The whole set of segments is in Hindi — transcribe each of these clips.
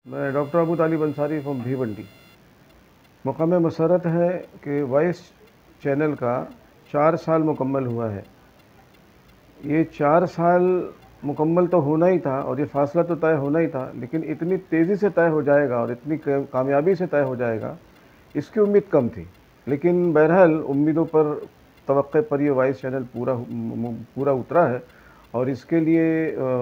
मैं doctor Abu Talib Ansari from Bhiwandi. मकाम मसरत है कि वॉइस चैनल का 4 साल मुकम्मल हुआ है। ये 4 साल मुकम्मल तो होना ही था और ये फ़ासला तो तय होना ही था, लेकिन इतनी तेज़ी से तय हो जाएगा और इतनी कामयाबी से तय हो जाएगा, इसकी उम्मीद कम थी। लेकिन बहरहाल उम्मीदों पर, तवक्के पर ये वॉइस चैनल पूरा उतरा है और इसके लिए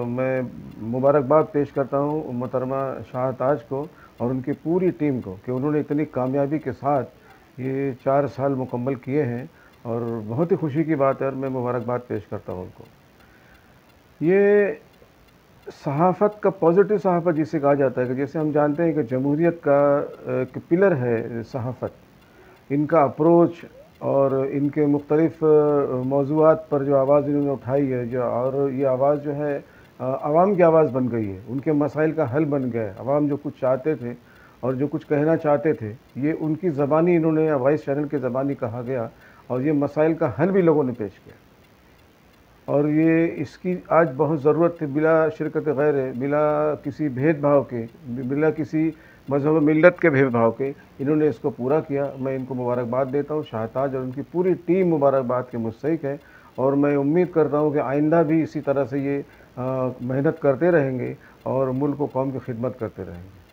मैं मुबारकबाद पेश करता हूँ मोहतरमा शाहताज को और उनकी पूरी टीम को कि उन्होंने इतनी कामयाबी के साथ ये 4 साल मुकम्मल किए हैं और बहुत ही खुशी की बात है और मैं मुबारकबाद पेश करता हूँ उनको। ये सहाफ़त का पॉजिटिव सहाफ़त जिसे कहा जाता है कि जैसे हम जानते हैं कि जमहूरियत का एक पिलर है सहाफ़त, इनका अप्रोच और इनके मुख्तलिफ़ मौज़ूआत पर जो आवाज़ इन्होंने उठाई है, जो और ये आवाज़ जो है आवाम की आवाज़ बन गई है, उनके मसाइल का हल बन गया है। आवाम जो कुछ चाहते थे और जो कुछ कहना चाहते थे, ये उनकी ज़बानी इन्होंने वॉइस चैनल की ज़बानी कहा गया और ये मसाइल का हल भी लोगों ने पेश किया। और ये इसकी आज बहुत ज़रूरत थी, बिला शिरकत गैर, बिला किसी भेदभाव के, बिला किसी मज़हब मिल्लत के भेदभाव के इन्होंने इसको पूरा किया। मैं इनको मुबारकबाद देता हूँ। शाहताज और उनकी पूरी टीम मुबारकबाद के मुस्तहिक़ है और मैं उम्मीद करता हूँ कि आइंदा भी इसी तरह से ये मेहनत करते रहेंगे और मुल्क व कौम की खिदमत करते रहेंगे।